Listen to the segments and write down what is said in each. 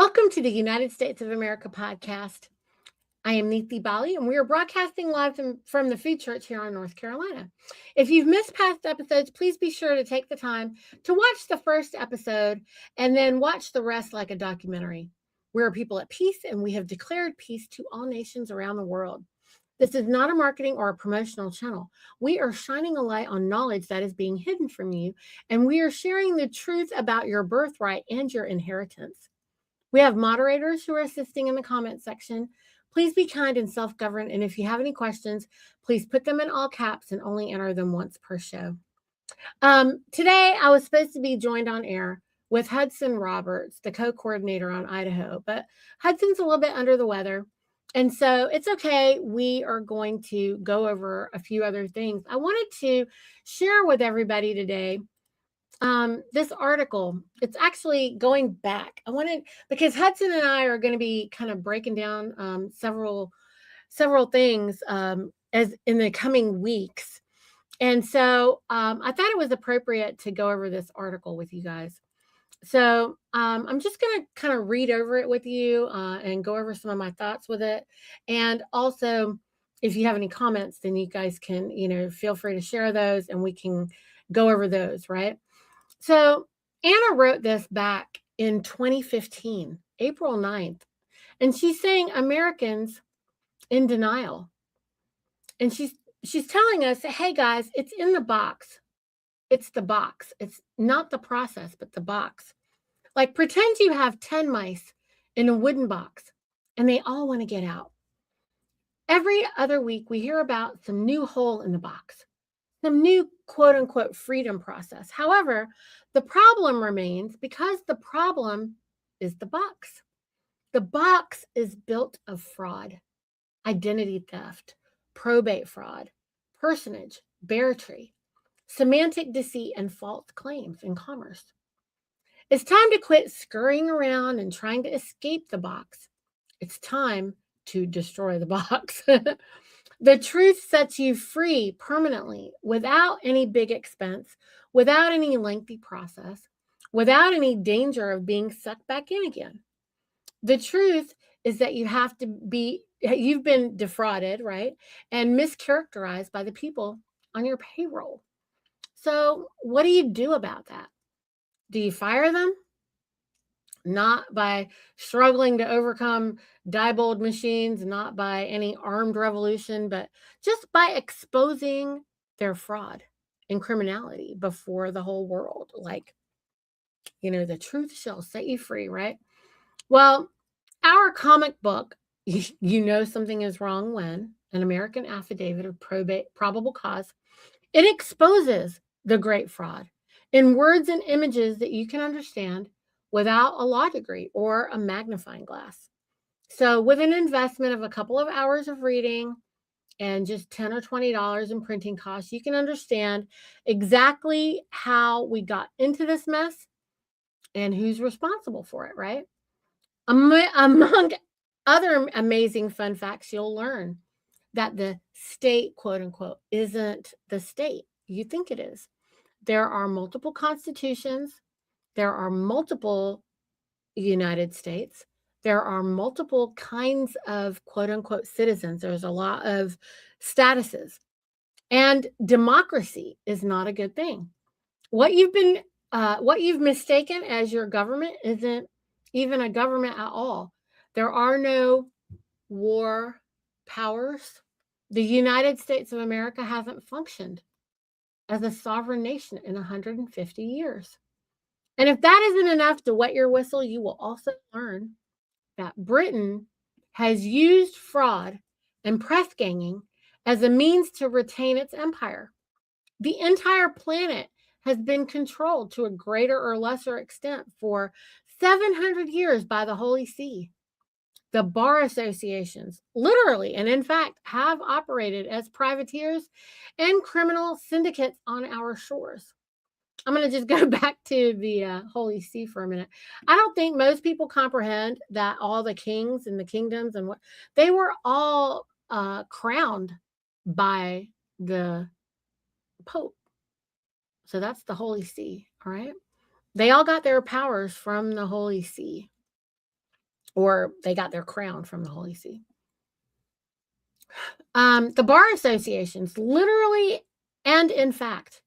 Welcome to the United States of America podcast. I am Niti, and we are broadcasting live from the Food Church here in North Carolina. If you've missed past episodes, please be sure to take the time to watch the first episode and then watch the rest like a documentary. We are people at peace, and we have declared peace to all nations around the world. This is not a marketing or a promotional channel. We are shining a light on knowledge that is being hidden from you, and we are sharing the truth about your birthright and your inheritance. We have moderators who are assisting in the comment section. Please be kind and self-governed, and if you have any questions, please put them in all caps and only enter them once per show. Today, I was supposed to be joined on air with Hudson Roberts, the co-coordinator on Idaho, but Hudson's a little bit under the weather, and so it's okay. We are going to go over a few other things. I wanted to share with everybody today this article. It's actually going back. Because Hudson and I are going to be kind of breaking down several things as in the coming weeks. And so I thought it was appropriate to go over this article with you guys. So I'm just going to kind of read over it with you and go over some of my thoughts with it. And also, if you have any comments, then you guys can, feel free to share those and we can go over those, right? So Anna wrote this back in 2015, April 9th, and she's saying Americans in denial. And she's telling us, hey guys, it's in the box. It's the box. It's not the process, but the box. Like pretend you have 10 mice in a wooden box and they all want to get out. Every other week we hear about some new hole in the box, some new quote unquote freedom process. However, the problem remains because the problem is the box. The box is built of fraud, identity theft, probate fraud, personage, beartree, semantic deceit, and false claims in commerce. It's time to quit scurrying around and trying to escape the box. It's time to destroy the box. The truth sets you free permanently without any big expense, without any lengthy process, without any danger of being sucked back in again. The truth is that you've been defrauded, right? And mischaracterized by the people on your payroll. So what do you do about that? Do you fire them? Not by struggling to overcome Diebold machines, not by any armed revolution, but just by exposing their fraud and criminality before the whole world. Like, the truth shall set you free, right? Well, our comic book, something is wrong when an American affidavit of probable cause, it exposes the great fraud in words and images that you can understand without a law degree or a magnifying glass. So with an investment of a couple of hours of reading and just $10 or $20 in printing costs, you can understand exactly how we got into this mess and who's responsible for it, right? Among other amazing fun facts, you'll learn that the state, quote unquote, isn't the state you think it is. There are multiple constitutions. There are multiple United States. There are multiple kinds of quote unquote citizens. There's a lot of statuses. And democracy is not a good thing. What you've mistaken as your government isn't even a government at all. There are no war powers. The United States of America hasn't functioned as a sovereign nation in 150 years. And if that isn't enough to wet your whistle, you will also learn that Britain has used fraud and press ganging as a means to retain its empire. The entire planet has been controlled to a greater or lesser extent for 700 years by the Holy See. The bar associations, literally, and in fact, have operated as privateers and criminal syndicates on our shores. I'm going to just go back to the Holy See for a minute. I don't think most people comprehend that all the kings and the kingdoms and what they were all crowned by the Pope. So that's the Holy See, all right? They all got their powers from the Holy See. or they got their crown from the Holy See. The bar associations literally and in fact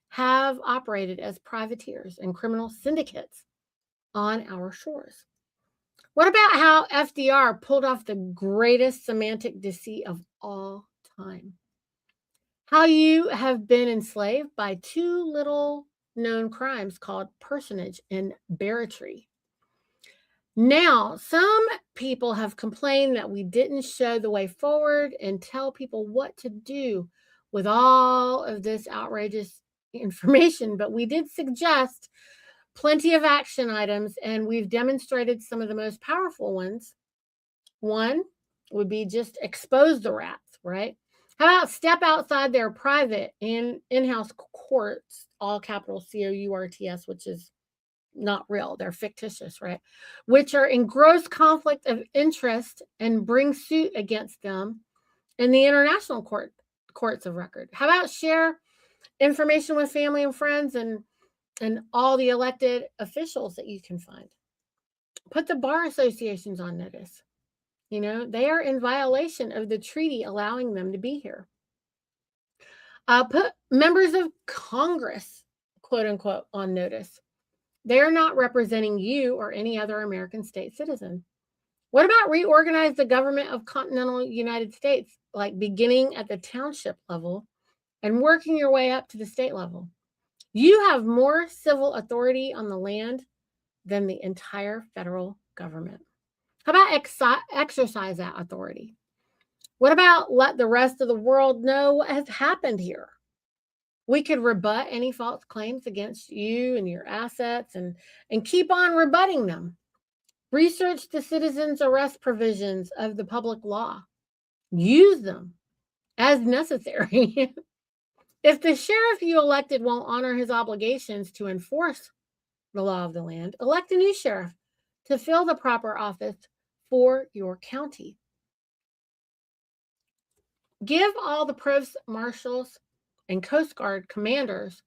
have operated as privateers and criminal syndicates on our shores. What about how FDR pulled off the greatest semantic deceit of all time? How you have been enslaved by two little known crimes called personage and barratry. Now, some people have complained that we didn't show the way forward and tell people what to do with all of this outrageous information, but we did suggest plenty of action items, and we've demonstrated some of the most powerful ones. One would be just expose the rats, right? How about step outside their private and in-house courts, all capital COURTS, which is not real, they're fictitious, right? Which are in gross conflict of interest, and bring suit against them in the international courts of record. How about share information with family and friends and all the elected officials that you can find? Put the bar associations on notice. You know, they are in violation of the treaty allowing them to be here. Put members of Congress, quote unquote, on notice. They're not representing you or any other American state citizen. What about reorganize the government of continental United States, like beginning at the township level and working your way up to the state level? You have more civil authority on the land than the entire federal government. How about exercise that authority? What about let the rest of the world know what has happened here? We could rebut any false claims against you and your assets and keep on rebutting them. Research the citizens' arrest provisions of the public law. Use them as necessary. If the sheriff you elected won't honor his obligations to enforce the law of the land, elect a new sheriff to fill the proper office for your county. Give all the provost marshals and Coast Guard commanders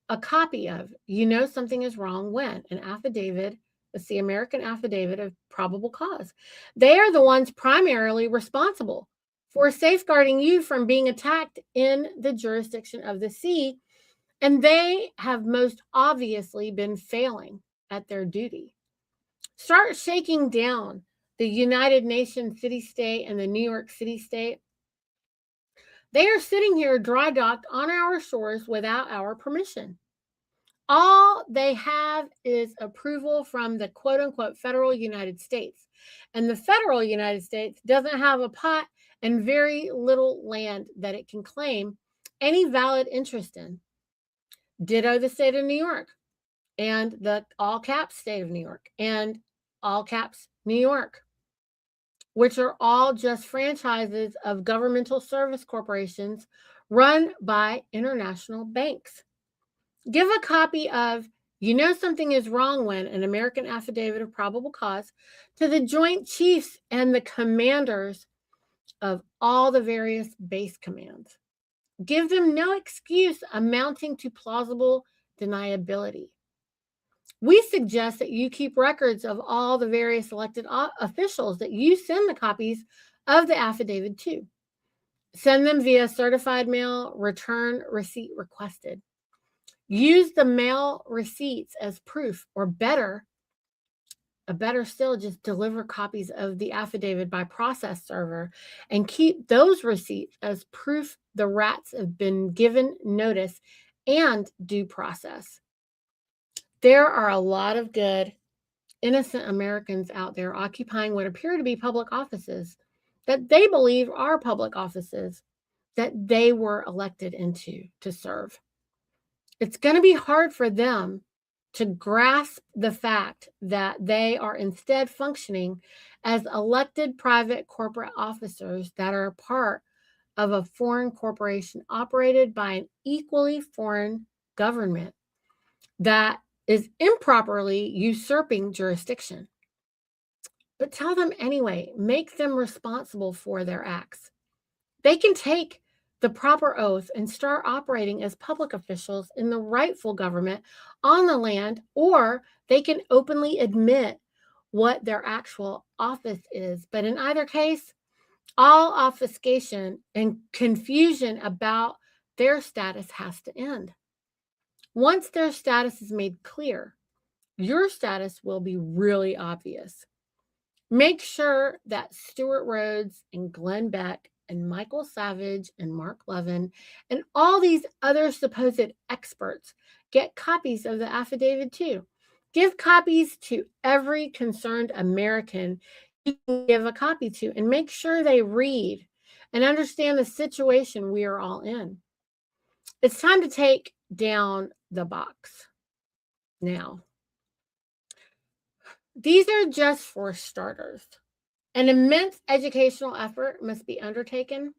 a copy of You Know Something Is Wrong When, an affidavit. It's the American Affidavit of Probable Cause. They are the ones primarily responsible for safeguarding you from being attacked in the jurisdiction of the sea, and they have most obviously been failing at their duty. Start shaking down the United Nations city-state and the New York City-state. They are sitting here dry docked on our shores without our permission. All they have is approval from the quote unquote federal United States. And the federal United States doesn't have a pot and very little land that it can claim any valid interest in. Ditto the state of New York and the all caps state of New York and all caps New York, which are all just franchises of governmental service corporations run by international banks. Give a copy of You Know Something Is Wrong When, an American Affidavit of Probable Cause, to the Joint Chiefs and the commanders of all the various base commands. Give them no excuse amounting to plausible deniability. We suggest that you keep records of all the various elected officials that you send the copies of the affidavit to. Send them via certified mail, return receipt requested. Use the mail receipts as proof, or better still, just deliver copies of the affidavit by process server and keep those receipts as proof the rats have been given notice and due process. There are a lot of good, innocent Americans out there occupying what appear to be public offices that they believe are public offices that they were elected into to serve. It's going to be hard for them to grasp the fact that they are instead functioning as elected private corporate officers that are a part of a foreign corporation operated by an equally foreign government that is improperly usurping jurisdiction. But tell them anyway, make them responsible for their acts. They can take the proper oath and start operating as public officials in the rightful government on the land, or they can openly admit what their actual office is. But in either case, all obfuscation and confusion about their status has to end. Once their status is made clear, your status will be really obvious. Make sure that Stuart Rhodes and Glenn Beck and Michael Savage and Mark Levin and all these other supposed experts get copies of the affidavit too. Give copies to every concerned American you can give a copy to, and make sure they read and understand the situation we are all in. It's time to take down the box now. These are just for starters. An immense educational effort must be undertaken,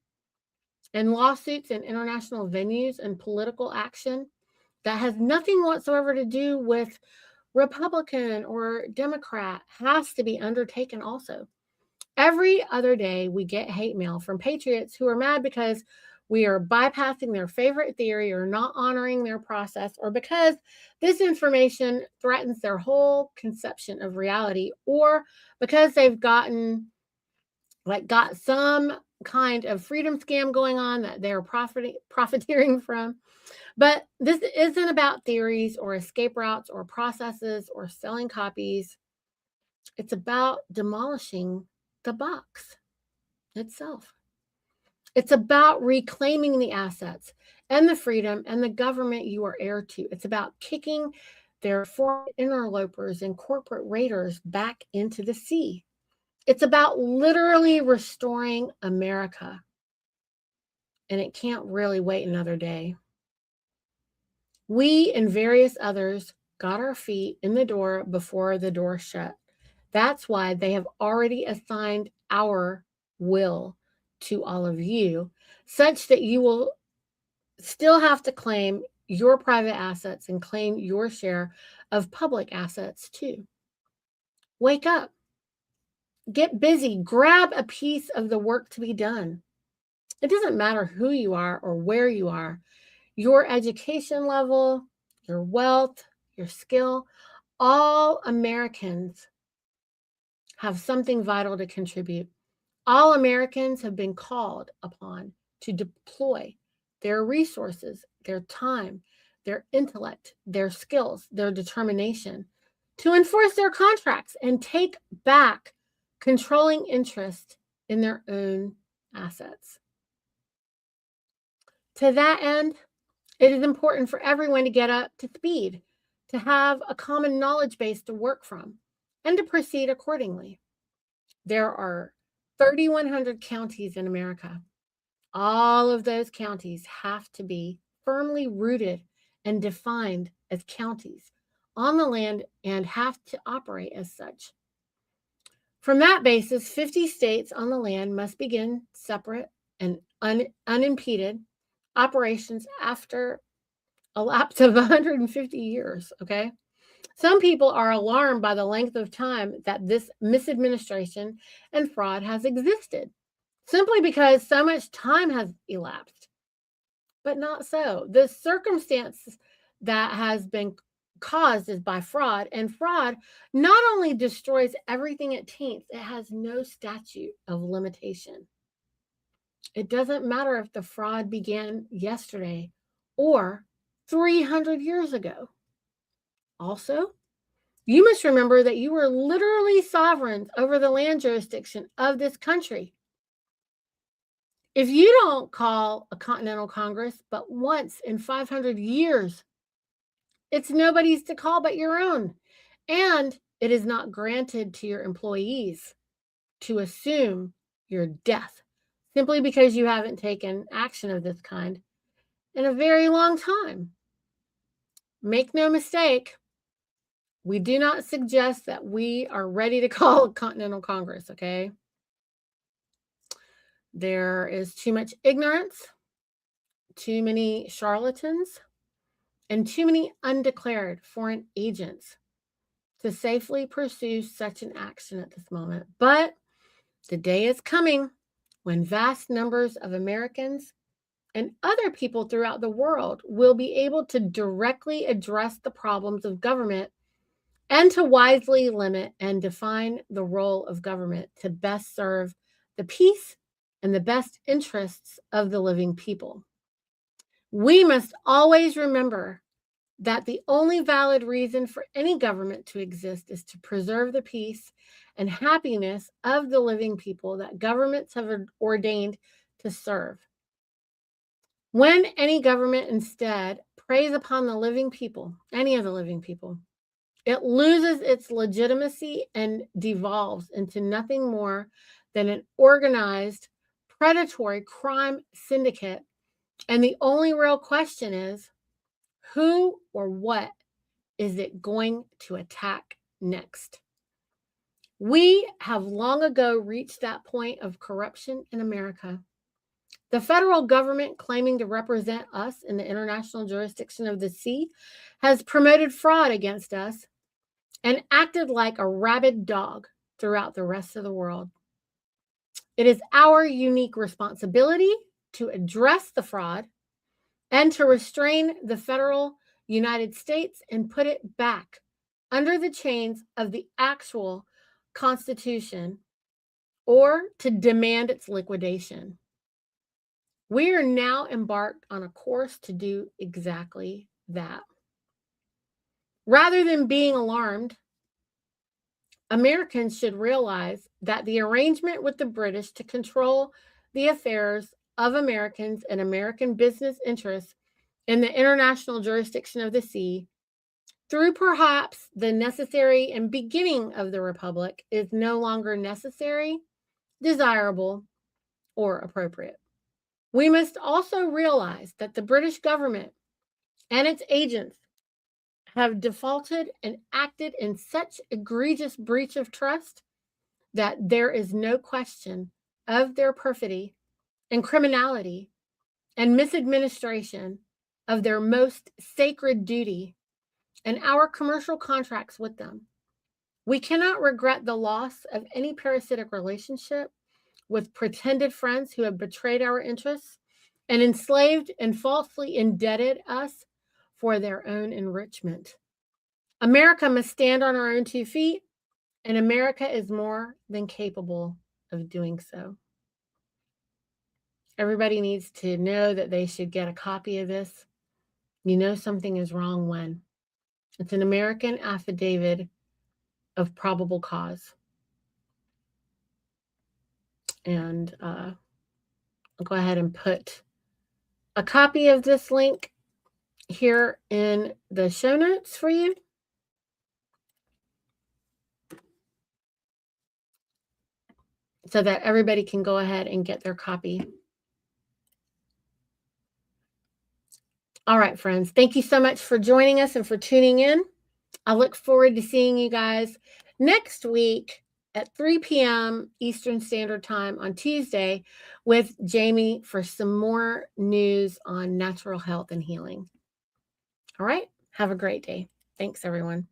and lawsuits in international venues and political action that has nothing whatsoever to do with Republican or Democrat has to be undertaken also. Every other day, we get hate mail from patriots who are mad because we are bypassing their favorite theory or not honoring their process, or because this information threatens their whole conception of reality, or because they've got some kind of freedom scam going on that they're profiteering from. But this isn't about theories or escape routes or processes or selling copies. It's about demolishing the box itself. It's about reclaiming the assets and the freedom and the government you are heir to. It's about kicking their foreign interlopers and corporate raiders back into the sea. It's about literally restoring America. And it can't really wait another day. We and various others got our feet in the door before the door shut. That's why they have already assigned our will to all of you, such that you will still have to claim your private assets and claim your share of public assets too. Wake up. Get busy. Grab a piece of the work to be done. It doesn't matter who you are or where you are, your education level, your wealth, your skill. All Americans have something vital to contribute. All Americans have been called upon to deploy their resources, their time, their intellect, their skills, their determination to enforce their contracts and take back controlling interest in their own assets. To that end, it is important for everyone to get up to speed, to have a common knowledge base to work from, and to proceed accordingly. There are 3,100 counties in America. All of those counties have to be firmly rooted and defined as counties on the land and have to operate as such. From that basis, 50 states on the land must begin separate and unimpeded operations after a lapse of 150 years, okay? Some people are alarmed by the length of time that this misadministration and fraud has existed, simply because so much time has elapsed. But not so. The circumstance that has been caused is by fraud, and fraud not only destroys everything it taints, it has no statute of limitation. It doesn't matter if the fraud began yesterday or 300 years ago. Also, you must remember that you were literally sovereigns over the land jurisdiction of this country. If you don't call a Continental Congress but once in 500 years, it's nobody's to call but your own. And it is not granted to your employees to assume your death simply because you haven't taken action of this kind in a very long time. Make no mistake, we do not suggest that we are ready to call a Continental Congress, okay? There is too much ignorance, too many charlatans, and too many undeclared foreign agents to safely pursue such an action at this moment. But the day is coming when vast numbers of Americans and other people throughout the world will be able to directly address the problems of government and to wisely limit and define the role of government to best serve the peace and the best interests of the living people. We must always remember that the only valid reason for any government to exist is to preserve the peace and happiness of the living people that governments have ordained to serve. When any government instead preys upon the living people, any of the living people, it loses its legitimacy and devolves into nothing more than an organized, predatory crime syndicate. And the only real question is, who or what is it going to attack next? We have long ago reached that point of corruption in America. The federal government, claiming to represent us in the international jurisdiction of the sea, has promoted fraud against us and acted like a rabid dog throughout the rest of the world. It is our unique responsibility to address the fraud and to restrain the federal United States and put it back under the chains of the actual Constitution, or to demand its liquidation. We are now embarked on a course to do exactly that. Rather than being alarmed, Americans should realize that the arrangement with the British to control the affairs of Americans and American business interests in the international jurisdiction of the sea, through perhaps the necessary and beginning of the Republic, is no longer necessary, desirable, or appropriate. We must also realize that the British government and its agents have defaulted and acted in such egregious breach of trust that there is no question of their perfidy and criminality and misadministration of their most sacred duty and our commercial contracts with them. We cannot regret the loss of any parasitic relationship with pretended friends who have betrayed our interests and enslaved and falsely indebted us for their own enrichment. America must stand on our own 2 feet, and America is more than capable of doing so. Everybody needs to know that they should get a copy of this. You know something is wrong when. It's an American affidavit of probable cause. And I'll go ahead and put a copy of this link here in the show notes for you. So that everybody can go ahead and get their copy. All right, friends. Thank you so much for joining us and for tuning in. I look forward to seeing you guys next week at 3 p.m. Eastern Standard Time on Tuesday with Jamie for some more news on natural health and healing. All right. Have a great day. Thanks, everyone.